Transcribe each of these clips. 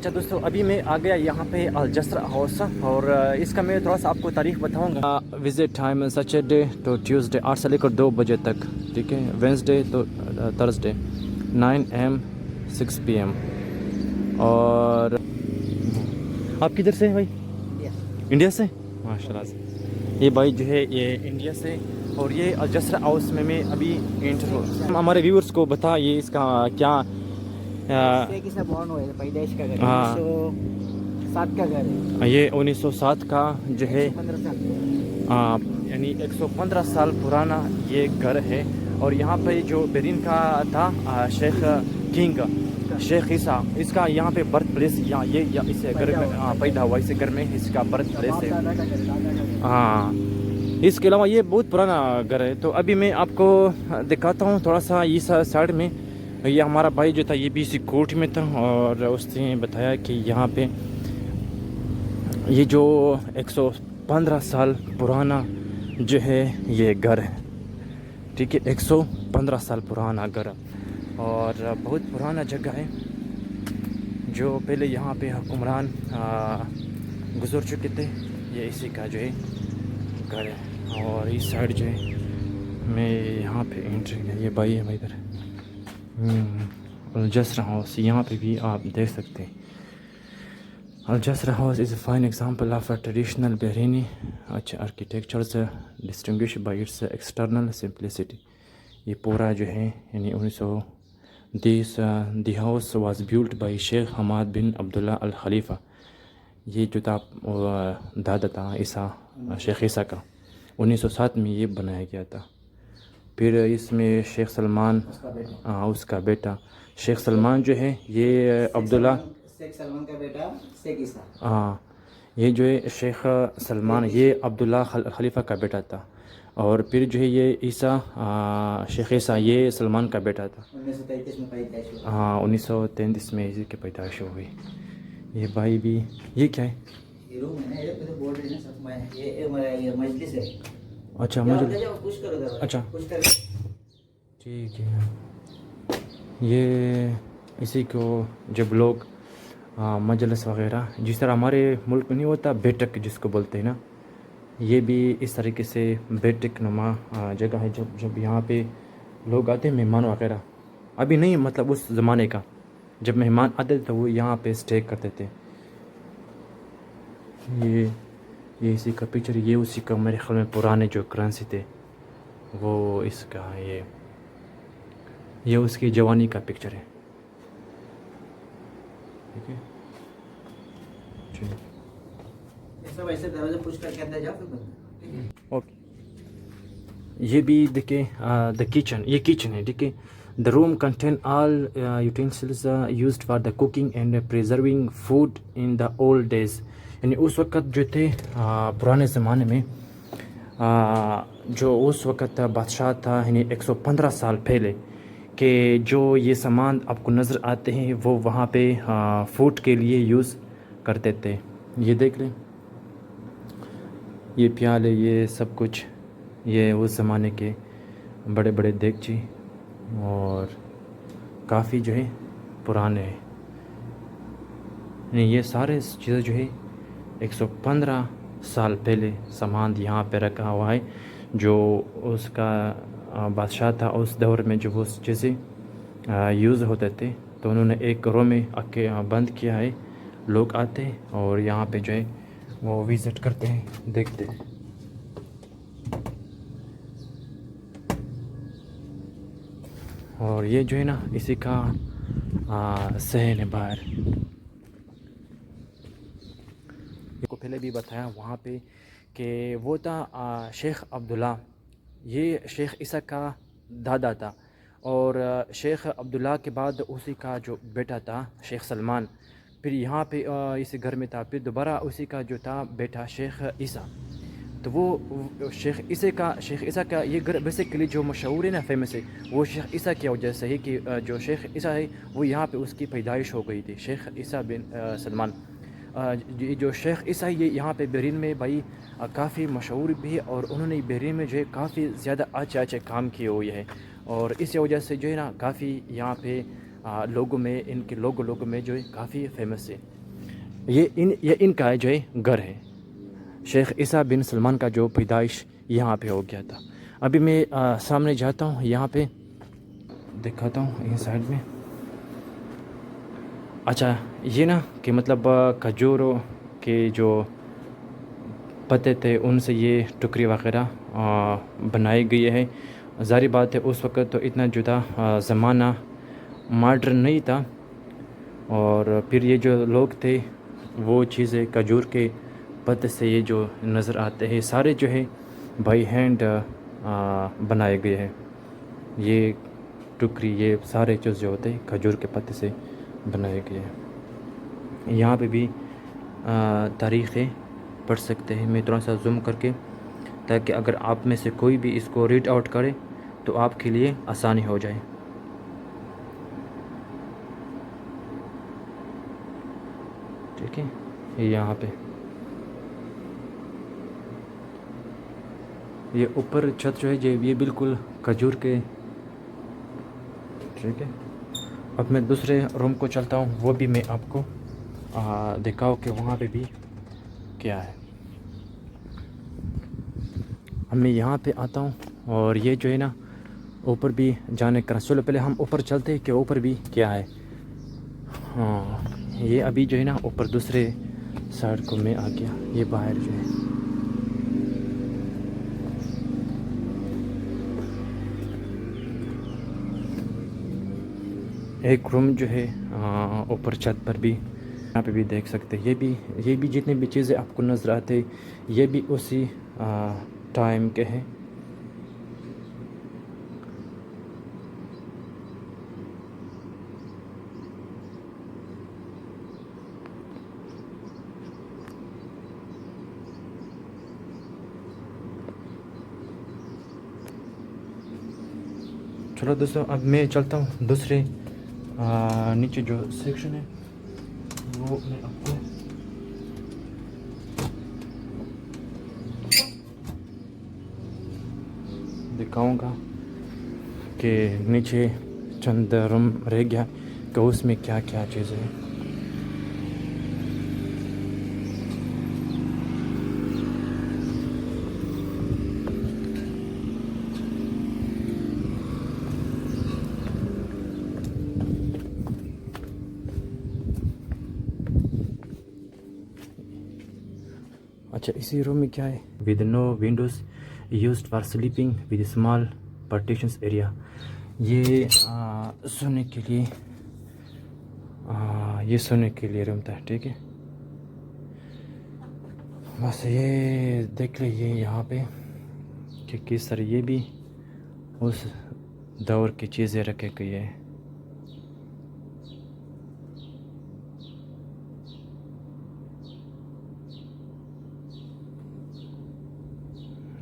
अच्छा दोस्तों, अभी मैं आ गया यहाँ पे अलजस्रा हाउस और इसका मैं थोड़ा सा आपको तारीख बताऊँगा। विज़िट टाइम सैटरडे तो ट्यूसडे 8 से लेकर 2 बजे तक, ठीक है। वेंसडे तो थर्सडे 9 AM 6 PM। और आप किधर से हैं भाई? इंडिया से माशाल्लाह से। ये भाई जो है ये इंडिया से, और ये अलजस्रा हाउस में मैं अभी एंटर हूँ। हमारे व्यूअर्स को बता ये इसका क्या पैदाइश का घर हाँ 1907 का घर है। ये 1907 का जो है 15 साल यानी 115 साल पुराना ये घर है। और यहाँ पे जो बेरिन का था शेख किंग शेख ईसा, इसका यहाँ पे बर्थ प्लेस यहाँ ये इस घर में पैदा हुआ, इस घर में इसका बर्थ प्लेस है। हाँ, इसके अलावा ये बहुत पुराना घर है। तो अभी मैं आपको दिखाता हूँ थोड़ा सा इस साइड में। ये हमारा भाई जो था ये भी इसी कोर्ट में था, और उसने बताया कि यहाँ पे ये जो 115 साल पुराना जो है ये घर है, ठीक है। 115 साल पुराना घर, और बहुत पुराना जगह है। जो पहले यहाँ पे हुक्मरान गुजर चुके थे, ये इसी का जो है घर है। और इस साइड जो है मैं यहाँ पे एंट्री है, ये भाई है भाई इधर अलजस्रा हाउस, यहाँ पे भी आप देख सकते हैं। Al Jasra house is a fine example of a traditional Bahraini अच्छा architectures distinguished by its external simplicity. ये पूरा जो है यानी 1910 the house was built by Sheikh Hamad bin Abdullah Al Khalifa. ये जो था दादा था ईसा शेख ईसा का, 1907 में ये बनाया गया था। फिर इसमें शेख सलमान उसका बेटा शेख सलमान जो है ये अब्दुल्ला शेख सलमान का बेटा शेख ईसा। हाँ, ये जो है शेख सलमान ये अब्दुल्ला खलीफा का बेटा था। और फिर जो है ये ईसा शेख ईसा ये सलमान का बेटा था। 1933 में पैदाइश हुआ। हाँ, 1933 में इसी की पैदाइश हो गई। ये भाई भी, ये क्या है? ये रूम है ना, ये तो बोर्ड है ना सब में, ये मजलिस है। अच्छा जाओ, मुझे जाओ, पुश करो दरवाजा। अच्छा पुश कर। ठीक है। ये इसी को जब लोग मजलिस वगैरह, जिस तरह हमारे मुल्क में नहीं होता बैठक जिसको बोलते हैं ना, ये भी इस तरीके से बैठक नुमा जगह है। जब यहाँ पे लोग आते हैं मेहमान वगैरह, अभी नहीं मतलब उस ज़माने का, जब मेहमान आते थे तो वो यहाँ पे स्टे करते थे। ये इसी का पिक्चर, ये उसी का मेरे ख्याल में पुराने जो करेंसी थे वो इसका, ये उसकी जवानी का पिक्चर है, ठीक है। ये सब ऐसे दरवाजा पुश करके अंदर जाओ, फिर बंद। ओके। ये भी देखिए द किचन, ये किचन है, ठीक है। The room contain all utensils used for the cooking and preserving food in the old days. यानी उस वक्त जो थे पुराने ज़माने में जो उस वक्त बादशाह था, यानी 115 साल पहले के जो ये सामान आपको नज़र आते हैं वो वहाँ पे फूड के लिए यूज़ करते थे। ये देख लें, ये प्याले, ये सब कुछ, ये उस ज़माने के बड़े बड़े देगची, और काफ़ी जो है पुराने हैं। ये सारे चीज़ें जो है 115 साल पहले सामान यहाँ पे रखा हुआ है। जो उसका बादशाह था उस दौर में, जो वो चीज़ें यूज़ होते थे, तो उन्होंने एक रूम में बंद किया है। लोग आते हैं और यहाँ पे जो है वो विज़िट करते हैं, देखते हैं। और ये जो है ना इसी का सहन है बाहर। को पहले भी बताया वहाँ पे कि वो था शेख अब्दुल्ला, ये शेख ईसा का दादा था। और शेख अब्दुल्ला के बाद उसी का जो बेटा था शेख सलमान, फिर यहाँ पे इस घर में था। फिर दोबारा उसी का जो था बेटा शेख ईसा, तो वो शेख ईसा का ये घर बेसिकली जो मशहूर है ना, फेमस है, वो शेख ईसा की वजह से है कि जो शेख ईसा है वो यहाँ पे उसकी पैदाइश हो गई थी, शेख ईसा बिन सलमान। ये जो शेख ईसा ये यहाँ पे बहरीन में भाई काफ़ी मशहूर भी है, और उन्होंने बहरीन में जो है काफ़ी ज़्यादा अच्छे काम किए हुए हैं। और इस वजह से जो है ना काफ़ी यहाँ पे लोगों में, इनके लोगों में जो है काफ़ी फेमस है। ये इनका जो है घर है। शेख ईसा बिन सलमान का जो पैदाइश यहाँ पे हो गया था। अभी मैं सामने जाता हूँ, यहाँ पे दिखाता हूँ इस साइड में। अच्छा, ये ना कि मतलब खजूरों के जो पत्ते थे उनसे ये टुकरी वगैरह बनाई गई है। ज़ाहिर बात है उस वक़्त तो इतना जुदा ज़माना मॉडर्न नहीं था, और फिर ये जो लोग थे वो चीज़ें खजूर के पत्ते से ये जो नज़र आते हैं सारे जो है बाई हैंड बनाए गए हैं। ये टुकरी, ये सारे चीज़ जो होते हैं खजूर के पत्ते से बनाए गए हैं। यहाँ पे भी तारीख़ें पढ़ सकते हैं। मैं थोड़ा सा जूम करके, ताकि अगर आप में से कोई भी इसको रीड आउट करे तो आपके लिए आसानी हो जाए। ठीक है, यहाँ पे ये ऊपर छत जो है ये बिल्कुल खजूर के। ठीक है, अब मैं दूसरे रूम को चलता हूँ, वो भी मैं आपको दिखाऊँ कि वहाँ पे भी क्या है। अब मैं यहाँ पे आता हूँ, और ये जो है ना ऊपर भी जाने का। चलो पहले हम ऊपर चलते हैं कि ऊपर भी क्या है। हाँ, ये अभी जो है ना ऊपर दूसरे साइड को मैं आ गया। ये बाहर जो है एक रूम जो है ऊपर छत पर भी, यहाँ पे भी देख सकते हैं। ये भी जितनी भी चीज़ें आपको नज़र आते ये भी उसी टाइम के हैं। चलो दोस्तों, अब मैं चलता हूँ दूसरे नीचे जो सेक्शन है वो मैं आपको दिखाऊंगा कि नीचे चंद रूम रह गया कि उसमें क्या क्या चीज़ें हैं। अच्छा, इसी रूम में क्या है? With no windows used for sleeping with small partitions area. ये सोने के लिए ये सोने के लिए रूम था। ठीक है, बस ये देख लीजिए यहाँ पे कि किस तरह ये भी उस दौर की चीज़ें रखी गई है।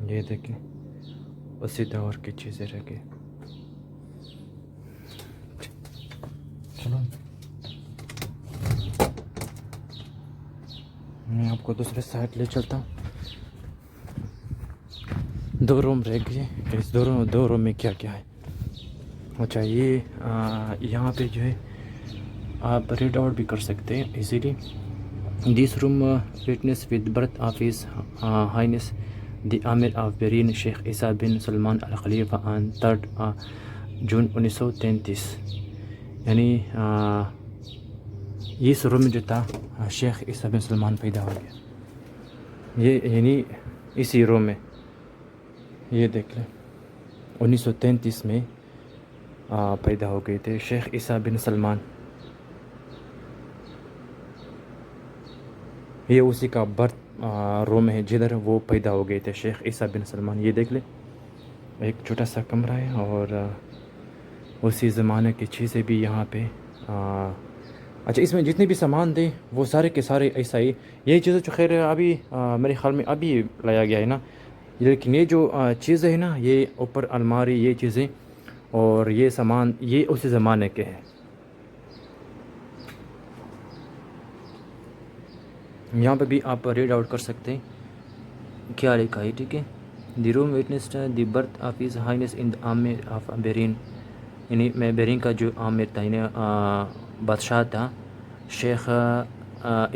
ये देखें उसी दौर की चीज़ें रखे। चलो मैं आपको दूसरे साइड ले चलता हूँ। 2 रूम रह गए, इस दो रूम में क्या क्या है। अच्छा, ये यहाँ पे जो है आप रीड आउट भी कर सकते हैं easily. This room witness with birth of his highness the Amir of Bahrain Sheikh Isa bin Salman Al Khalifa on 3 June 1933। यानी इस रूम में जो था शेख ईसा बिन सलमान पैदा हो गया। ये यानी इसी रूम में, ये देख लें 1933 में पैदा हो गए थे शेख ईसा बिन सलमान। ये उसी का बर्थ रूम है जिधर वो पैदा हो गए थे शेख ईसा बिन सलमान। ये देख ले, एक छोटा सा कमरा है, और उसी ज़माने की चीज़ें भी यहाँ पे अच्छा, इसमें जितने भी सामान थे वो सारे के सारे ऐसा ही। ये चीज़ें जो खैर अभी मेरे ख्याल में अभी लाया गया है ना, लेकिन ये जो चीज़ें है ना, ये ऊपर अलमारी, ये चीज़ें और ये सामान ये उसी ज़माने के हैं। यहाँ पे भी आप रीड आउट कर सकते हैं क्या लिखा है। ठीक है, the room witnessed the birth of his highness in the army of Bahrain यानी मैं बहरीन का जो आमिर तरीन बादशाह था Sheikh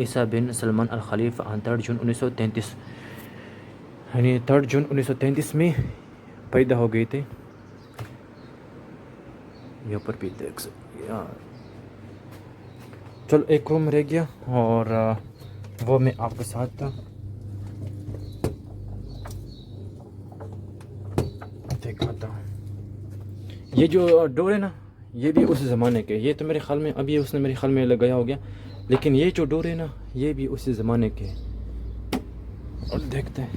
Isa bin Salman Al खलीफा 3 जून 1933 यानी 3 जून 1933 में पैदा हो गए थे। यहाँ पर भी देख सकते हैं। चलो एक रूम रह गया और वो मैं आपके साथ दिखाता हूँ। ये जो डोर है ना ये भी उस ज़माने के, ये तो मेरे ख्याल में अभी उसने मेरे ख्याल में लगाया हो गया, लेकिन ये जो डोर है ना ये भी उसी ज़माने के। और देखते हैं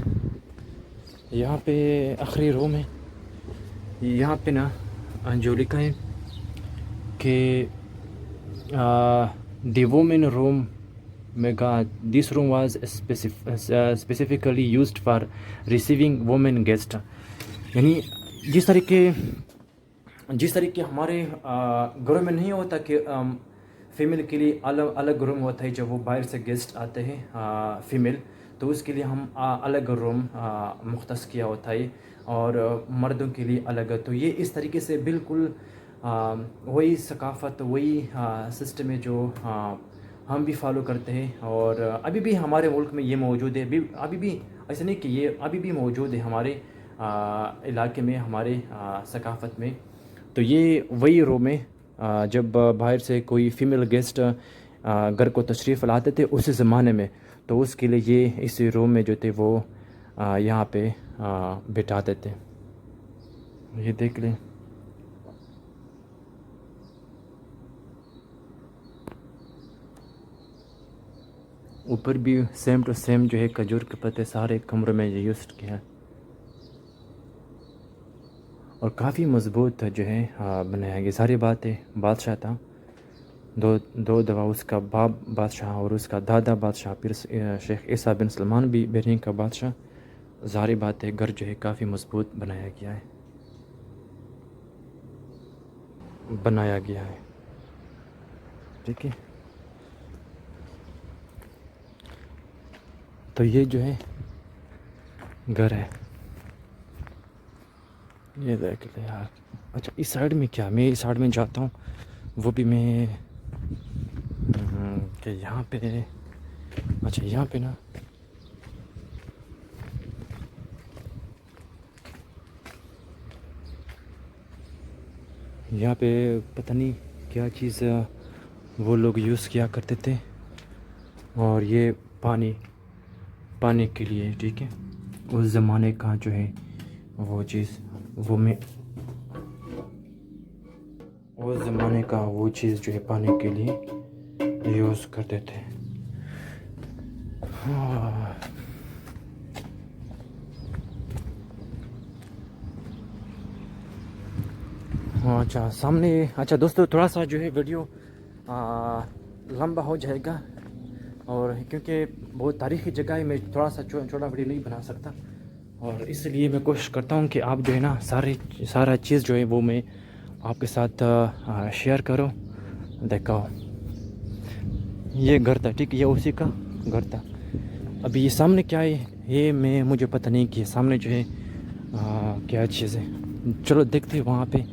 यहाँ पे आखिरी रूम है। यहाँ पे ना जो लिखा है कि the women room mega this room was specifically used for receiving women guest। यानी जिस तरीके हमारे घरों में नहीं होता कि फ़ीमेल के लिए अलग अलग रूम होता है जब वो बाहर से गेस्ट आते हैं फ़ीमेल, तो उसके लिए हम अलग रूम मुख्तस किया होता है और मर्दों के लिए अलग। तो ये इस तरीके से बिल्कुल वही सकाफ़त वही सिस्टम है जो हम भी फॉलो करते हैं और अभी भी हमारे मुल्क में ये मौजूद है। अभी भी ऐसा नहीं कि ये अभी भी मौजूद है हमारे इलाके में, हमारे सकाफ़त में। तो ये वही रूम है जब बाहर से कोई फ़ीमेल गेस्ट घर को तशरीफ़ लाते थे उस ज़माने में, तो उसके लिए ये इस रूम में जो थे वो यहाँ पे बिठाते थे। ये देख लें। ऊपर भी सेम टू सेम जो है खजूर के पत्ते सारे कमरों में यूज़ किया है और काफ़ी मज़बूत जो है बनाया गया। सारी बातें बादशाह था, दो दफ़ा उसका बाप बादशाह और उसका दादा बादशाह, फिर शेख ईसा बिन सलमान भी बहरीन का बादशाह। सारी बातें घर जो है काफ़ी मज़बूत बनाया गया है। ठीक है, तो ये जो है घर है, ये देख ले यार। अच्छा इस साइड में क्या, मैं इस साइड में जाता हूँ वो भी मैं कि यहाँ पे, अच्छा यहाँ पे ना यहाँ पे पता नहीं क्या चीज़ वो लोग यूज़ किया करते थे और ये पानी के लिए। ठीक है, उस ज़माने का जो है वो चीज़ वो मैं उस ज़माने का वो चीज़ जो है पानी के लिए यूज़ करते थे। हाँ अच्छा सामने, अच्छा दोस्तों थोड़ा सा जो है वीडियो लंबा हो जाएगा और क्योंकि बहुत तारीख़ी जगह है, मैं थोड़ा सा छोटा वीडियो नहीं बना सकता और इसलिए मैं कोशिश करता हूँ कि आप जो है ना सारा चीज़ जो है वो मैं आपके साथ शेयर करो। देखो ये घर था, ठीक है, ये उसी का घर था। अभी ये सामने क्या है ये मुझे पता नहीं कि सामने जो है क्या चीज़ है। चलो देखते हैं वहाँ पे।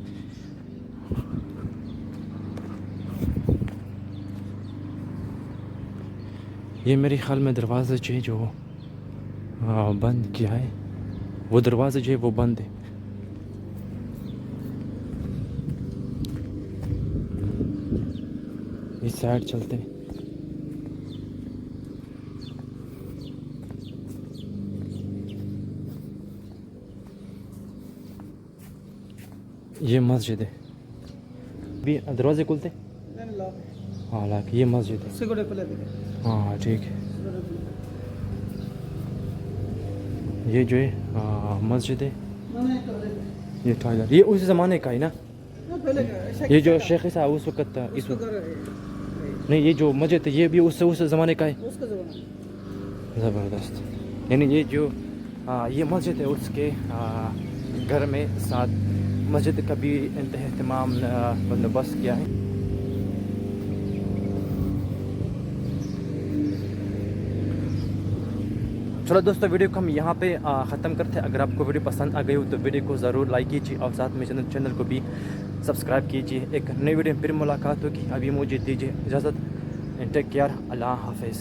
ये मेरे ख्याल में दरवाज़ा जो है जो बंद किया है, वो दरवाज़ा जो है वो बंद है। इस साइड चलते हैं। ये मस्जिद है, भी दरवाजे खुलते, हाँ लाख ये मस्जिद है। हाँ ठीक है, ये जो है मस्जिद है, ये टॉयलेट ये उस ज़माने का है ना। ये जो शेख साहब उस वक्त इस नहीं, ये जो मस्जिद है ये भी उस ज़माने का है। ज़बरदस्त, यानी ये जो ये मस्जिद है उसके घर में साथ मस्जिद का भी इंतमाम बंदोबस्त किया है। चलो दोस्तों वीडियो को हम यहाँ पे ख़त्म करते हैं। अगर आपको वीडियो पसंद आ गई हो तो वीडियो को ज़रूर लाइक कीजिए और साथ में चैनल को भी सब्सक्राइब कीजिए। एक नई वीडियो में फिर मुलाकात होगी, अभी मुझे दीजिए इजाज़त। टेक केयर, अल्लाह हाफिज़।